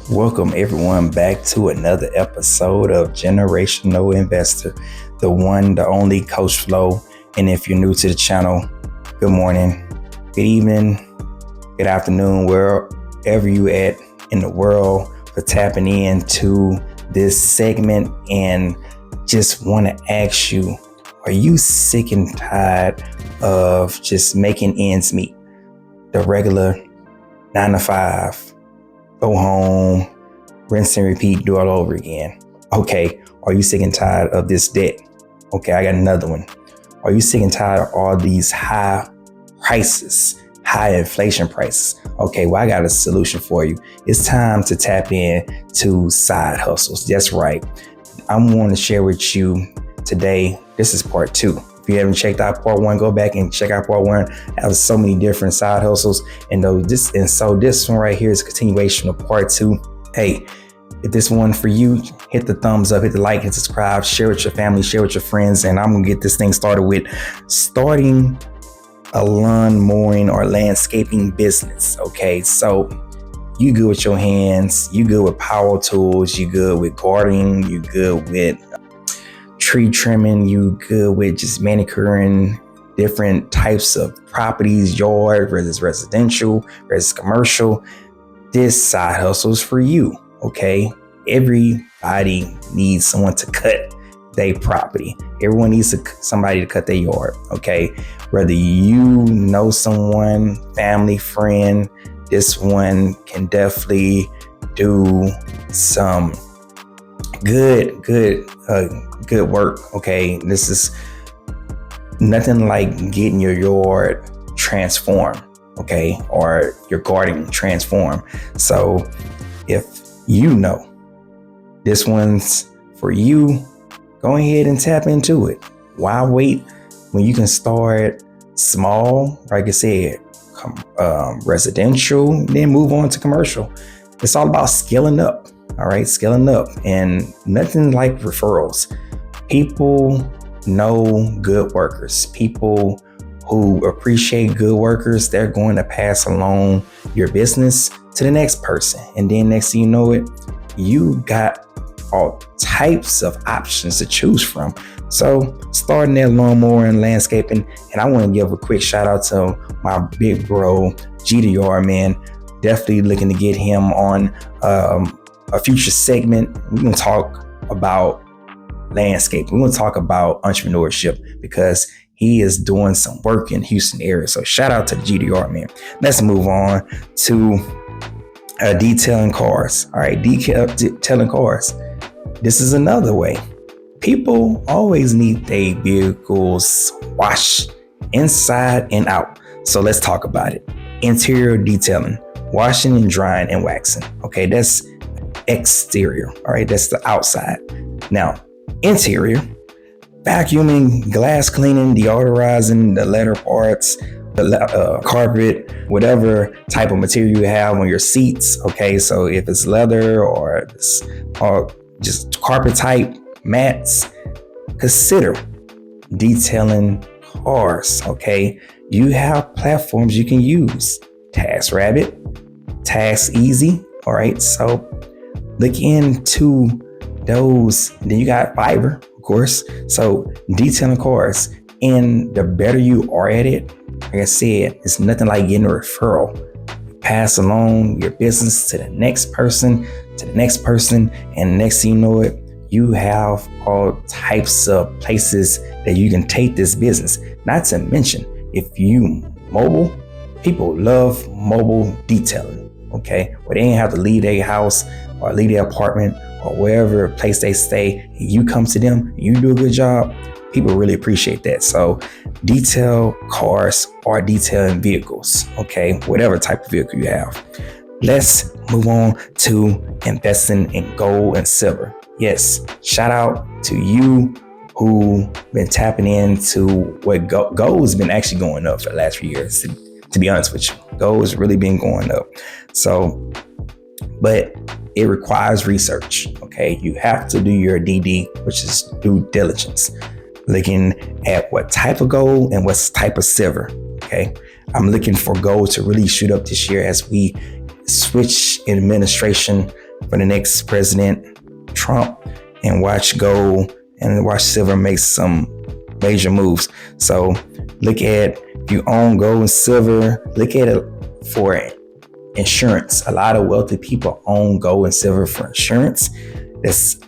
Welcome everyone back to another episode of Generational Investor, the one, the only Coach Flo. And if you're new to the channel, good morning, good evening, good afternoon, wherever you at in the world, for tapping into this segment. And just want to ask you, are you sick and tired of just making ends meet? The regular 9 to 5, go home, rinse and repeat, do it all over again. Okay, are you sick and tired of this debt? Okay, I got another one. Are you sick and tired of all these high prices, high inflation prices? Okay, well, I got a solution for you. It's time to tap in to side hustles. That's right. I'm going to share with you today. This is part 2. If you haven't checked out part 1, go back and check out part 1. I have so many different side hustles, so this one right here is a continuation of part 2. Hey, if this one for you, hit the thumbs up, hit the like, hit subscribe, share with your family, share with your friends, and I'm gonna get this thing started with starting a lawn mowing or landscaping business. Okay, so you good with your hands, you good with power tools, you good with gardening, you good with tree trimming, you good with just manicuring different types of properties, yard, whether it's residential, whether it's commercial. This side hustle is for you. Okay, everybody needs someone to cut their property. Everyone needs somebody to cut their yard. Okay, whether you know someone, family, friend, this one can definitely do some good work. Okay, this is nothing like getting your yard transformed, okay, or your garden transformed. So if you know this one's for you, go ahead and tap into it. Why wait when you can start small? Like I said, residential, then move on to commercial. It's all about scaling up. All right, scaling up, and nothing like referrals. People know good workers. People who appreciate good workers, they're going to pass along your business to the next person. And then next thing you know it, you got all types of options to choose from. So starting that lawnmower and landscaping, and I want to give a quick shout out to my big bro, GDR, man. Definitely looking to get him on a future segment. We're going to talk about landscaping. We're going to talk about entrepreneurship because he is doing some work in Houston area. So shout out to the GDR, man. Let's move on to detailing cars. All right, detailing cars. This is another way. People always need their vehicles washed inside and out. So let's talk about it. Interior detailing, washing and drying and waxing. Okay, that's exterior. All right, that's the outside. Now, interior, vacuuming, glass cleaning, deodorizing the leather parts, the carpet, whatever type of material you have on your seats. Okay, so if it's leather or just carpet type mats, consider detailing cars. Okay, you have platforms you can use. TaskRabbit, TaskEasy. All right, so look into those. Then you got Fiverr, of course. So detailing cars, and the better you are at it, like I said, it's nothing like getting a referral. You pass along your business to the next person, and next thing you know it, you have all types of places that you can take this business. Not to mention, if you mobile, people love mobile detailing. Okay, where they ain't have to leave their house or leave their apartment or wherever place they stay, and you come to them and you do a good job, people really appreciate that. So detail cars or detailing vehicles, okay, whatever type of vehicle you have. Let's move on to investing in gold and silver. Yes, shout out to you who been tapping into what gold has been actually going up for the last few years. To be honest with you, gold has really been going up. So, but it requires research. Okay, you have to do your DD, which is due diligence, looking at what type of gold and what type of silver. Okay, I'm looking for gold to really shoot up this year as we switch in administration for the next president, Trump, and watch gold and watch silver make some major moves. So look at, if you own gold and silver, look at it for insurance. A lot of wealthy people own gold and silver for insurance. It's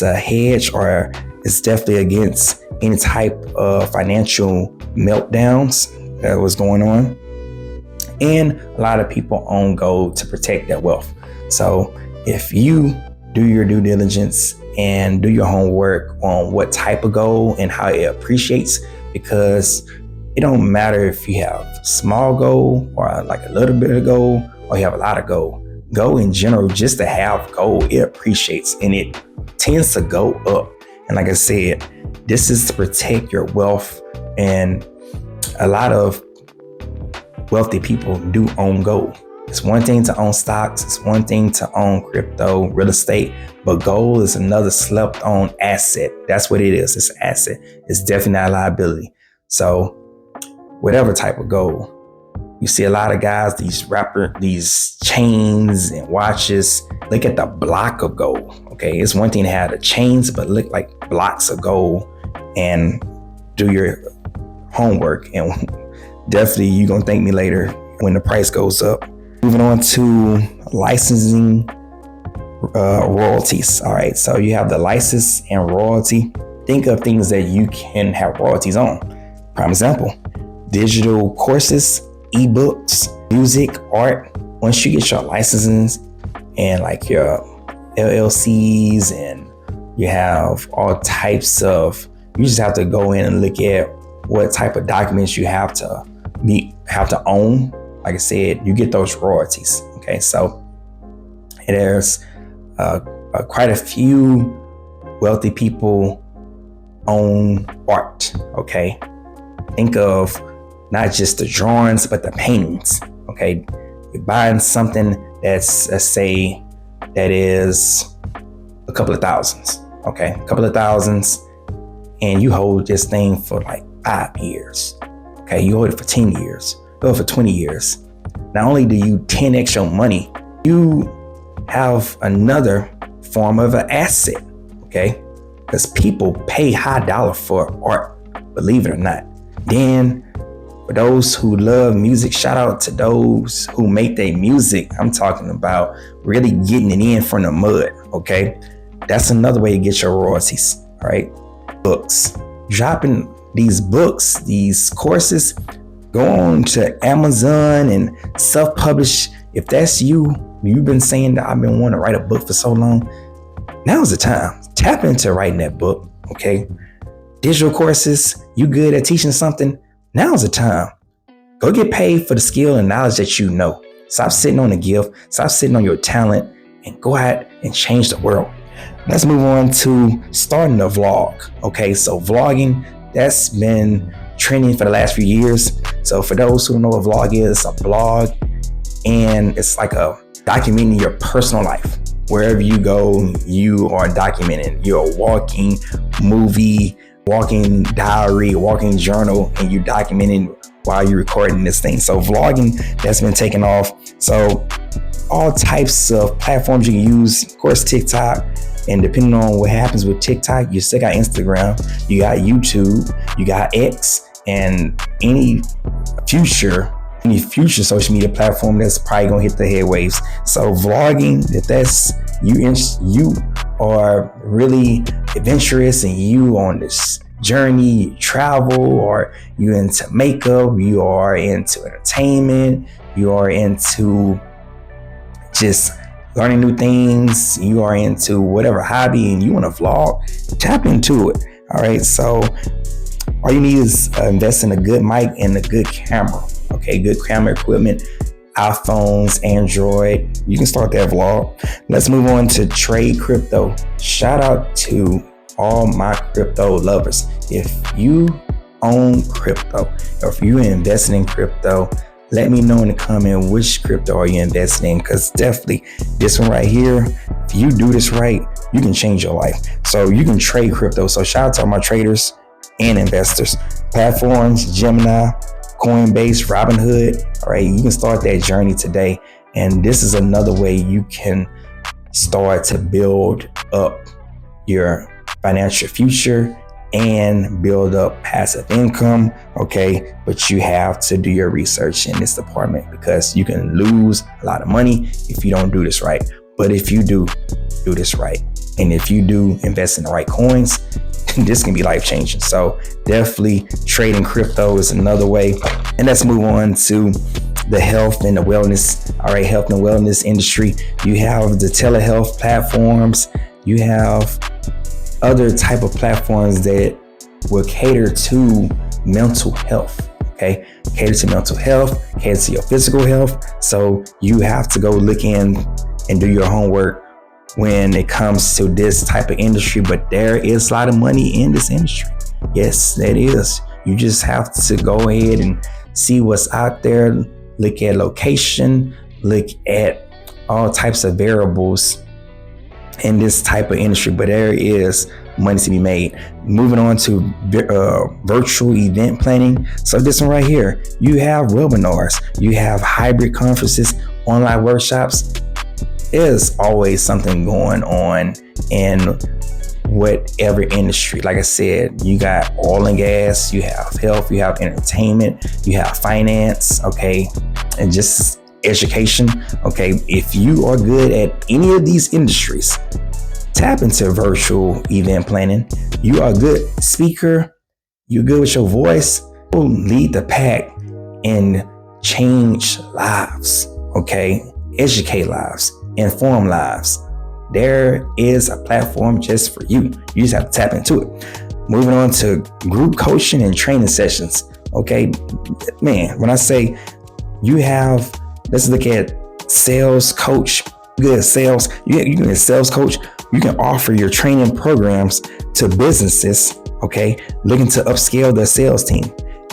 a hedge, or it's definitely against any type of financial meltdowns that was going on. And a lot of people own gold to protect their wealth. So if you do your due diligence and do your homework on what type of gold and how it appreciates, because it don't matter if you have small gold or like a little bit of gold, or you have a lot of gold. Gold in general, just to have gold, it appreciates and it tends to go up. And like I said, this is to protect your wealth. And a lot of wealthy people do own gold. It's one thing to own stocks. It's one thing to own crypto, real estate, but gold is another slept on asset. That's what it is. It's an asset. It's definitely not a liability. So whatever type of gold, you see a lot of guys, these chains and watches, look at the block of gold. Okay. It's one thing to have the chains, but look like blocks of gold, and do your homework. And definitely you're going to thank me later when the price goes up. Moving on to licensing royalties. All right. So you have the license and royalty. Think of things that you can have royalties on. Prime example, digital courses, ebooks, music, art. Once you get your licenses and like your LLCs, and you have all types of, you just have to go in and look at what type of documents you have to own. Like I said, you get those royalties. Okay, so there's quite a few wealthy people own art. Okay, think of not just the drawings, but the paintings. Okay, you're buying something that's, let's say, that is a couple of thousands. Okay, a couple of thousands, and you hold this thing for like 5 years. Okay, you hold it for 10 years. Go for 20 years. Not only do you 10x your money, you have another form of an asset, okay? Because people pay high dollar for art, believe it or not. Then for those who love music, shout out to those who make their music. I'm talking about really getting it in from the mud, okay? That's another way to get your royalties, all right? Books. Dropping these books, these courses, go on to Amazon and self-publish. If that's you, you've been saying that I've been wanting to write a book for so long. Now's the time. Tap into writing that book, okay? Digital courses, you good at teaching something? Now's the time. Go get paid for the skill and knowledge that you know. Stop sitting on the gift. Stop sitting on your talent, and go out and change the world. Let's move on to starting a vlog. Okay, so vlogging, that's been trending for the last few years. So for those who don't know what a vlog is, a blog, and it's like a documenting your personal life. Wherever you go, you are documenting your walking movie, walking diary, walking journal, and you're documenting while you're recording this thing. So vlogging, that's been taking off. So all types of platforms you can use, of course, TikTok. And depending on what happens with TikTok, you still got Instagram, you got YouTube, you got X, and any future social media platform that's probably gonna hit the headwaves. So vlogging, if that's you are really adventurous and you on this journey, you travel, or you into makeup, you are into entertainment, you are into just learning new things, you are into whatever hobby and you want to vlog, tap into it. All right, so all you need is invest in a good mic and a good camera. Okay, good camera equipment, iPhones, Android. You can start that vlog. Let's move on to trade crypto. Shout out to all my crypto lovers. If you own crypto, or if you're investing in crypto, let me know in the comment which crypto are you investing in, because definitely this one right here, if you do this right, you can change your life. So you can trade crypto. So shout out to all my traders and investors. Platforms, Gemini, Coinbase, Robinhood. All right, you can start that journey today. And this is another way you can start to build up your financial future and build up passive income, okay? But you have to do your research in this department because you can lose a lot of money if you don't do this right. But if you do this right, and if you do invest in the right coins, this can be life-changing. So definitely trading crypto is another way. And let's move on to the health and the wellness. All right, health and wellness industry. You have the telehealth platforms. You have other type of platforms that will cater to mental health. Okay, cater to mental health, cater to your physical health. So you have to go look in and do your homework when it comes to this type of industry. But there is a lot of money in this industry. Yes, that is. You just have to go ahead and see what's out there. Look at location, look at all types of variables in this type of industry, but there is money to be made. Moving on to virtual event planning. So this one right here, you have webinars, you have hybrid conferences, online workshops. There's always something going on in whatever industry. Like I said, you got oil and gas, you have health, you have entertainment, you have finance, okay, and just education. Okay, if you are good at any of these industries, tap into virtual event planning. You are a good speaker, you're good with your voice, will lead the pack and change lives. Okay, educate lives, inform lives. There is a platform just for you. You just have to tap into it. Moving on to group coaching and training sessions. Okay, man, when I say you have, let's look at sales coach. Good sales. You can be a sales coach. You can offer your training programs to businesses, okay, looking to upscale their sales team.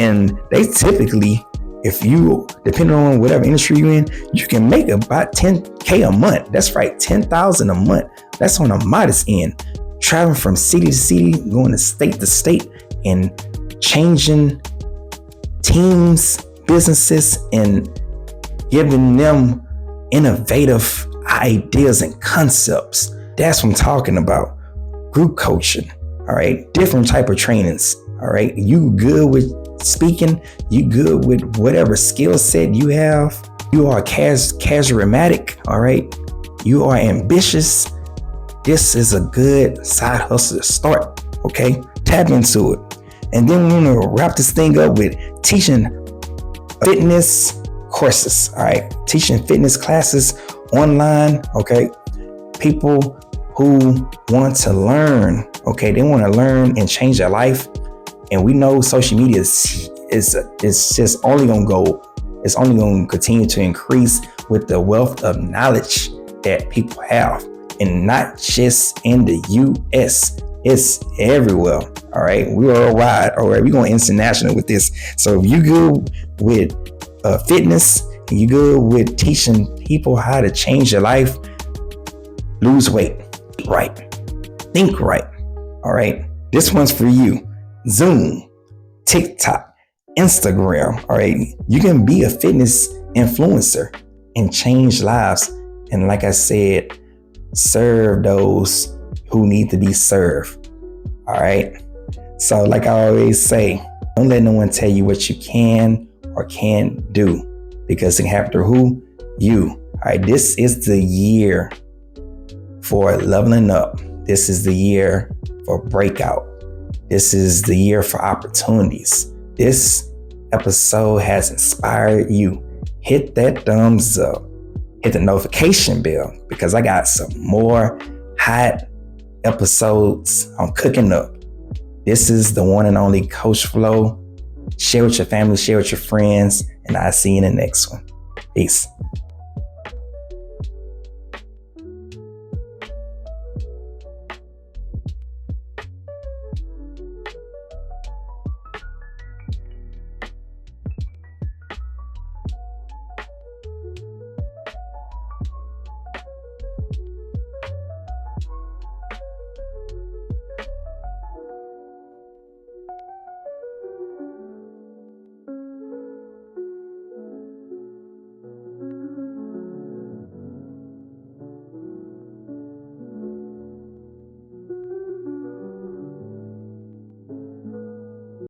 And they typically, if you, depending on whatever industry you're in, you can make about $10K a month. That's right, $10,000 a month. That's on a modest end. Traveling from city to city, going to state, and changing teams, businesses, and giving them innovative ideas and concepts. That's what I'm talking about. Group coaching, all right? Different type of trainings, all right? You good with speaking, you good with whatever skill set you have. You are charismatic, all right? You are ambitious. This is a good side hustle to start, okay? Tap into it. And then we're gonna wrap this thing up with teaching fitness courses, all right? Teaching fitness classes online, okay? People who want to learn, okay? They want to learn and change their life. And we know social media is just only gonna go, it's only gonna continue to increase with the wealth of knowledge that people have. And not just in the US, it's everywhere. All right, we're worldwide. All right, we're going international with this. So if you good with fitness, and you good with teaching people how to change their life, lose weight, right, think right. All right, this one's for you. Zoom, TikTok, Instagram. All right, you can be a fitness influencer and change lives. And like I said, serve those who need to be served. All right. So like I always say, don't let no one tell you what you can or can't do, because it can happen to who? You. All right. This is the year for leveling up. This is the year for breakout. This is the year for opportunities. This episode has inspired you. Hit that thumbs up. Hit the notification bell, because I got some more hot episodes I'm cooking up. This is the one and only Coach Flo. Share with your family, share with your friends, and I'll see you in the next one. Peace.